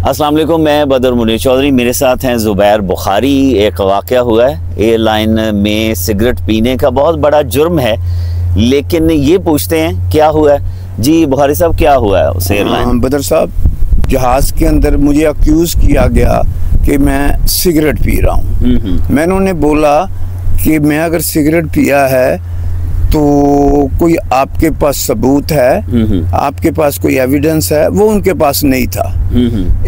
अस्सलाम वालेकुम, मैं बदर मुनीर चौधरी, मेरे साथ हैं ज़ुबैर बुखारी। एक वाक़या हुआ है एयरलाइन में, सिगरेट पीने का बहुत बड़ा जुर्म है, लेकिन ये पूछते हैं क्या हुआ है। जी बुखारी साहब, क्या हुआ है उस एयरलाइन? बदर साहब, जहाज़ के अंदर मुझे अक्यूज़ किया गया कि मैं सिगरेट पी रहा हूँ। मैंने उन्हें बोला कि मैं अगर सिगरेट पिया है तो कोई आपके पास सबूत है, आपके पास कोई एविडेंस है? वो उनके पास नहीं था।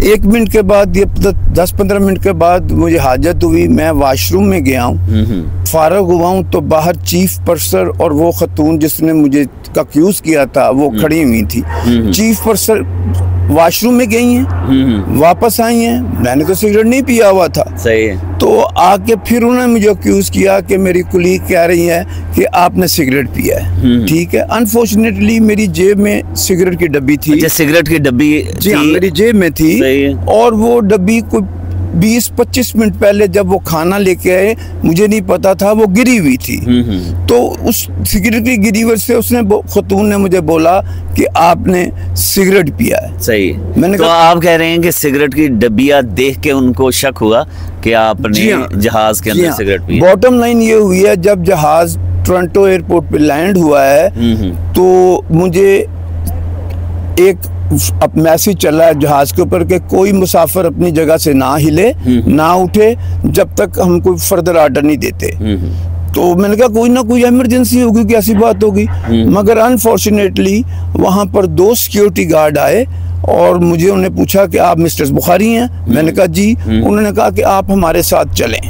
1 मिनट के बाद, ये 10-15 मिनट के बाद मुझे हाजत हुई, मैं वॉशरूम में गया हूँ, फारग हुआ हूँ तो बाहर चीफ पर्सर और वो खतून जिसने मुझे अक्यूज किया था वो खड़ी हुई थी। चीफ पर्सर वॉशरूम में गई हैं, वापस आई हैं, मैंने तो सिगरेट नहीं पिया हुआ था। सही है। तो आके फिर उन्होंने मुझे अक्यूज किया कि मेरी कुलीग कह रही है कि आपने सिगरेट पिया है। ठीक है, अनफॉर्चुनेटली मेरी जेब में सिगरेट की डब्बी थी। अच्छा, सिगरेट की डब्बी जी मेरी जेब में थी। सही है। और वो डब्बी कोई 20-25 मिनट पहले जब वो खाना लेके आए, मुझे नहीं पता था, वो गिरी हुई थी। तो उस सिगरेट की गिरी वजह से उसने खतून ने मुझे बोला कि आपने सिगरेट पिया है। सही। मैंने तो आप कह रहे हैं कि सिगरेट की डब्बियां देख के उनको शक हुआ कि आपने जहाज के अंदर सिगरेट पी? बॉटम लाइन ये हुई है, जब जहाज टोरंटो एयरपोर्ट पे लैंड हुआ है तो मुझे एक अब मैसेज चला है जहाज के ऊपर कि कोई मुसाफिर अपनी जगह से ना हिले, ना उठे जब तक हम कोई फर्दर ऑर्डर नहीं देते। तो मैंने कहा कोई ना कोई इमरजेंसी होगी, कि ऐसी बात होगी। मगर अनफॉर्चुनेटली वहां पर 2 सिक्योरिटी गार्ड आए और मुझे उन्हें पूछा कि आप मिस्टर बुखारी हैं? मैंने कहा जी। उन्होंने कहा कि आप हमारे साथ चलें।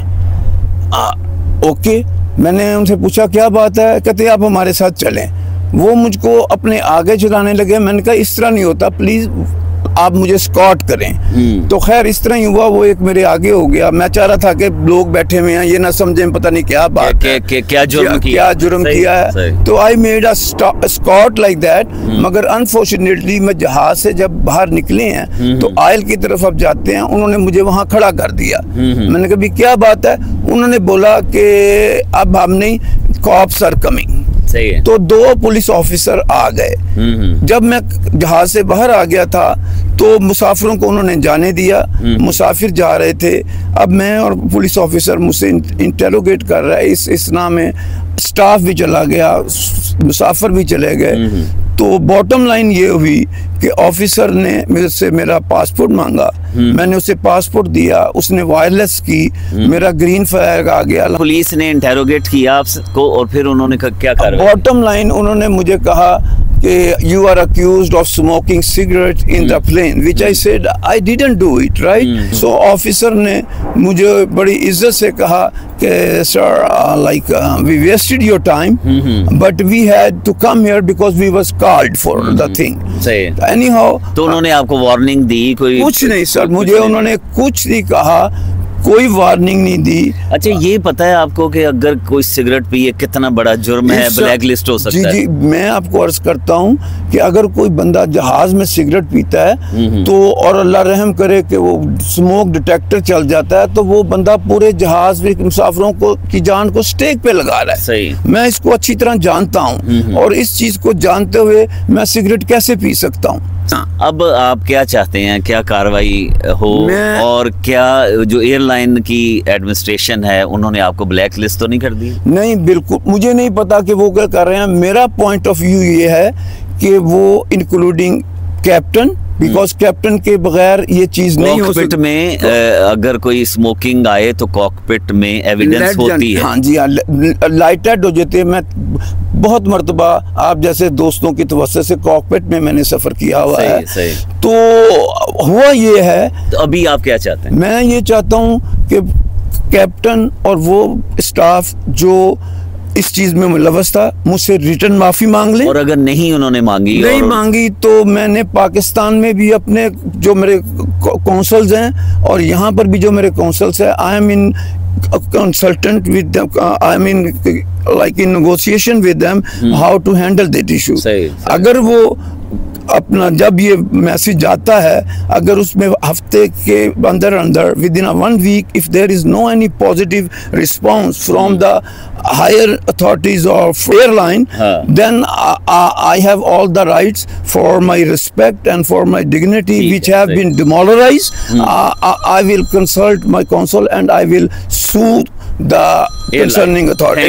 ओके, मैंने उनसे पूछा क्या बात है? कहते आप हमारे साथ चलें। वो मुझको अपने आगे चलाने लगे। मैंने कहा इस तरह नहीं होता, प्लीज आप मुझे स्कॉट करें। तो खैर इस तरह ही हुआ, वो एक मेरे आगे हो गया। मैं चाह रहा था कि लोग बैठे हुए हैं, ये ना समझें पता नहीं क्या बात है, क्या जुर्म किया है। तो I made a Scott like that. मगर अनफॉर्चुनेटली मैं जहाज से जब बाहर निकले हैं तो आयल की तरफ अब जाते हैं, उन्होंने मुझे वहां खड़ा कर दिया। मैंने कहा क्या बात है? उन्होंने बोला कि अब हम नहीं, कॉप्स आर कमिंग। तो 2 पुलिस ऑफिसर आ गए। जब मैं जहाज से बाहर आ गया था तो मुसाफिरों को उन्होंने जाने दिया, मुसाफिर जा रहे थे। अब मैं और पुलिस ऑफिसर मुझसे इंटेरोगेट कर रहा है, इस नाम में स्टाफ भी चला गया, मुसाफिर भी चले गए। तो बॉटम लाइन ये हुई कि ऑफिसर ने मेरे से मेरा पासपोर्ट मांगा, मैंने उसे पासपोर्ट दिया, उसने वायरलेस की, मेरा ग्रीन फ्लैग आ गया। पुलिस ने इंटेरोगेट किया आपको और फिर उन्होंने क्या कहा? बॉटम लाइन उन्होंने मुझे कहा कि you are accused of smoking cigarette in the plane, which I said I didn't do it, right? So officer ने मुझे बड़ी इज्जत से कहा कि sir, like we wasted your time, but we had to come here because we was called for the thing. सही। Anyhow, तो उन्होंने आपको वार्निंग दी? कोई कुछ नहीं सर, मुझे उन्होंने कुछ नहीं कहा, कोई वार्निंग नहीं दी। अच्छा, ये पता है आपको कि अगर कोई सिगरेट पिए कितना बड़ा जुर्म है, ब्लैक लिस्ट हो सकता है? जी, मैं आपको अर्ज करता हूँ कि अगर कोई बंदा जहाज में सिगरेट पीता है तो, और अल्लाह रहम करे कि वो स्मोक डिटेक्टर चल जाता है, तो वो बंदा पूरे जहाज में मुसाफिरों को की जान को स्टेक पे लगा रहा है। सही। मैं इसको अच्छी तरह जानता हूँ और इस चीज को जानते हुए मैं सिगरेट कैसे पी सकता हूँ? अब आप क्या चाहते हैं, क्या कार्रवाई हो? और क्या जो एयरलाइन की एडमिनिस्ट्रेशन है उन्होंने आपको ब्लैक लिस्ट तो नहीं कर दी? नहीं, बिल्कुल मुझे नहीं पता कि वो क्या कर रहे हैं। मेरा पॉइंट ऑफ व्यू ये है कि वो इंक्लूडिंग कैप्टन, बिकॉज कैप्टन के बगैर ये चीज नहीं हो सकती। में अगर कोई स्मोकिंग आए तो कॉकपिट में एविडेंस होती है। हाँ जी, लाइटेड हो जाते हैं। मैं बहुत मर्तबा आप जैसे दोस्तों की तवज्जो से कॉकपिट में मैंने सफर किया हुआ है। सही। तो हुआ ये है। तो अभी आप क्या चाहते हैं? मैं ये चाहता हूँ कि कैप्टन और वो स्टाफ जो इस चीज में मुलव्वस था मुझसे रिटर्न माफी मांग ले। और अगर नहीं उन्होंने मांगी तो मैंने पाकिस्तान में भी अपने जो मेरे कौंसल्स हैं और यहाँ पर भी जो मेरे कौंसल्स हैं, I am in consultant with them, I mean like in negotiation with them how to handle that issue. अगर वो अपना जब ये मैसेज जाता है, अगर उसमें हफ्ते के अंदर अंदर within 1 week if there is no any positive response from the higher authorities of airline, then I have all the rights for my respect and for my dignity which have been demoralized. I will consult my consul and I will sue the concerning authority.